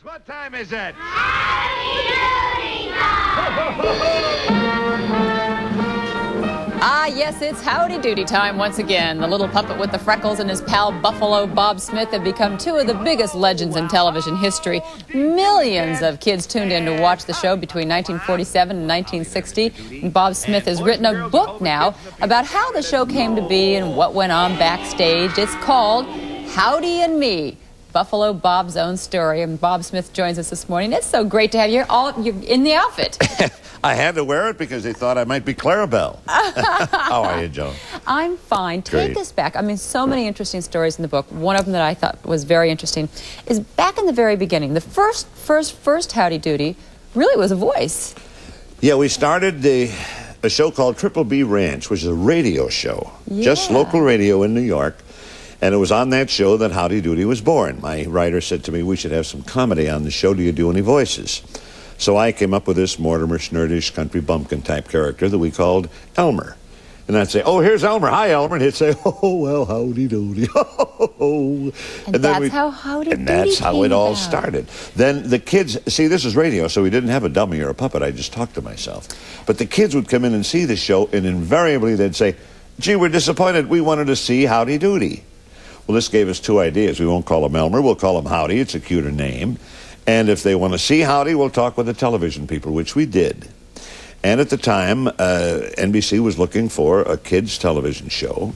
What time is it? Ah, yes, it's Howdy Doody time once again. The little puppet with the freckles and his pal Buffalo Bob Smith have become two of the biggest legends in television history. Millions of kids tuned in to watch the show between 1947 and 1960. And Bob Smith has written a book now about how the show came to be and what went on backstage. It's called Howdy and Me, Buffalo Bob's own story. And Bob Smith joins us this morning. It's so great to have you you're in the outfit. I had to wear it because they thought I might be Clarabelle. How are you, Joan? I'm fine. Take us back. I mean, so many interesting stories in the book. One of them that I thought was very interesting is back in the very beginning. The first Howdy Doody really was a voice. Yeah, we started a show called Triple B Ranch, which is a radio show, just local radio in New York. And it was on that show that Howdy Doody was born. My writer said to me, we should have some comedy on the show. Do you do any voices? So I came up with this Mortimer Snurdish country bumpkin type character that we called Elmer. And I'd say, oh, here's Elmer. Hi, Elmer. And he'd say, oh, well, howdy doody. And that's how Howdy Doody And that's how it all about. started. Then the kids, see, this is radio, so we didn't have a dummy or a puppet. I just talked to myself. But the kids would come in and see the show, and invariably they'd say, gee, we're disappointed. We wanted to see Howdy Doody. Well, this gave us two ideas. We won't call him Elmer. We'll call him Howdy. It's a cuter name. And if they want to see Howdy, we'll talk with the television people, which we did. And at the time, NBC was looking for a kids' television show.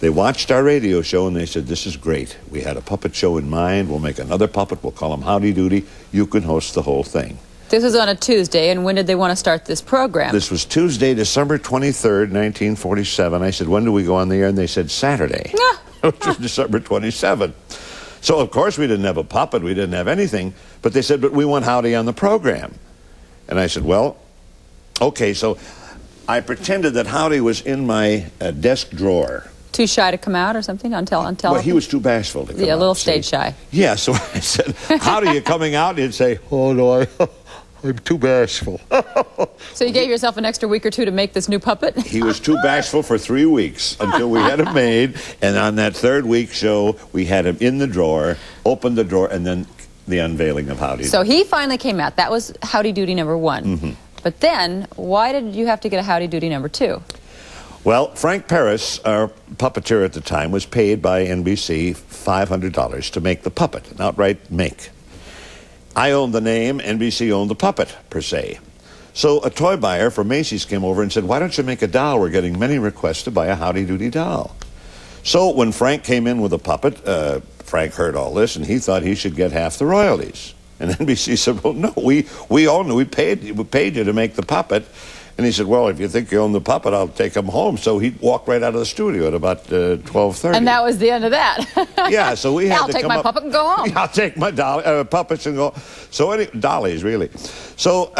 They watched our radio show, and they said, this is great. We had a puppet show in mind. We'll make another puppet. We'll call him Howdy Doody. You can host the whole thing. This was on a Tuesday, and when did they want to start this program? This was Tuesday, December 23rd, 1947. I said, when do we go on the air? And they said, Saturday, which was December 27th. So, of course, we didn't have a puppet. We didn't have anything. But they said, but we want Howdy on the program. And I said, well, okay. So I pretended that Howdy was in my desk drawer. Too shy to come out or something on television? Well, he was too bashful to come out. Yeah, a little stage shy. Yeah, so I said, Howdy, you coming out? He'd say, oh, no, I'm too bashful. So you gave yourself an extra week or two to make this new puppet? He was too bashful for 3 weeks until we had him made. And on that third week show, we had him in the drawer, opened the drawer, and then the unveiling of Howdy. So he finally came out. That was Howdy Doody number 1. Mm-hmm. But then, why did you have to get a Howdy Doody number 2? Well, Frank Paris, our puppeteer at the time, was paid by NBC $500 to make the puppet, an outright make. I owned the name, NBC owned the puppet, per se. So a toy buyer from Macy's came over and said, why don't you make a doll? We're getting many requests to buy a Howdy Doody doll. So when Frank came in with a puppet, Frank heard all this, and he thought he should get half the royalties. And NBC said, well, no, we own it. We paid you to make the puppet. And he said, well, if you think you own the puppet, I'll take him home. So he walked right out of the studio at about 12:30. And that was the end of that. Yeah, so we had I'll to take come my up. puppet and go home. Yeah, I'll take my puppets and go. So dollies, really. So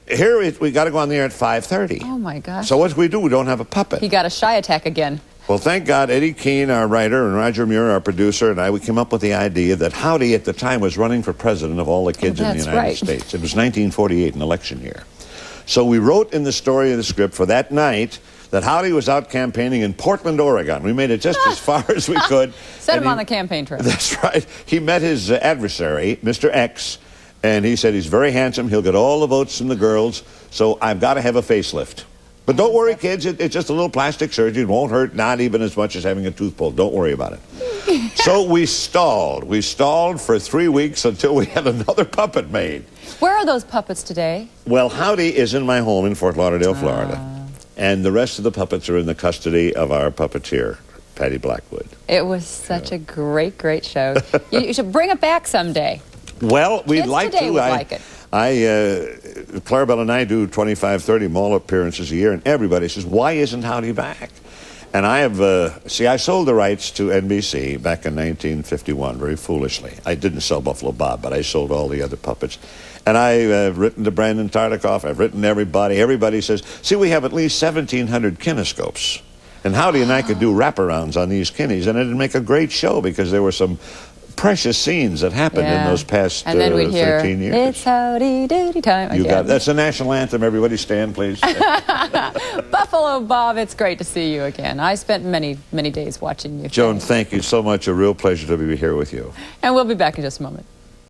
here we got to go on the air at 5:30. Oh, my gosh. So what do? We don't have a puppet. He got a shy attack again. Well, thank God, Eddie Keene, our writer, and Roger Muir, our producer, and we came up with the idea that Howdy at the time was running for president of all the kids in the United States. It was 1948, an election year. So we wrote in the story of the script for that night that Howdy was out campaigning in Portland, Oregon. We made it just as far as we could. Set him on the campaign trail. That's right. He met his adversary, Mr. X, and he said he's very handsome. He'll get all the votes from the girls, so I've got to have a facelift. But don't worry, kids. It's just a little plastic surgery. It won't hurt, not even as much as having a tooth pulled. Don't worry about it. So we stalled. We stalled for 3 weeks until we had another puppet made. Where are those puppets today? Well, Howdy is in my home in Fort Lauderdale, Florida. And the rest of the puppets are in the custody of our puppeteer, Patty Blackwood. It was such a great, great show. You should bring it back someday. Well, we'd like to. Kids today would like it. Clarabelle and I do 25, 30 mall appearances a year, and everybody says, why isn't Howdy back? And I have, I sold the rights to NBC back in 1951, very foolishly. I didn't sell Buffalo Bob, but I sold all the other puppets. And I've written to Brandon Tartikoff, I've written to everybody. Everybody says, see, we have at least 1,700 kinescopes. And Howdy and I could do wraparounds on these kines, and it'd make a great show because there were some precious scenes that happened in those past 13 years. It's Howdy Doody time. You got it. That's the national anthem. Everybody stand, please. Buffalo Bob, it's great to see you again. I spent many, many days watching you. Joan, thank you so much. A real pleasure to be here with you. And we'll be back in just a moment.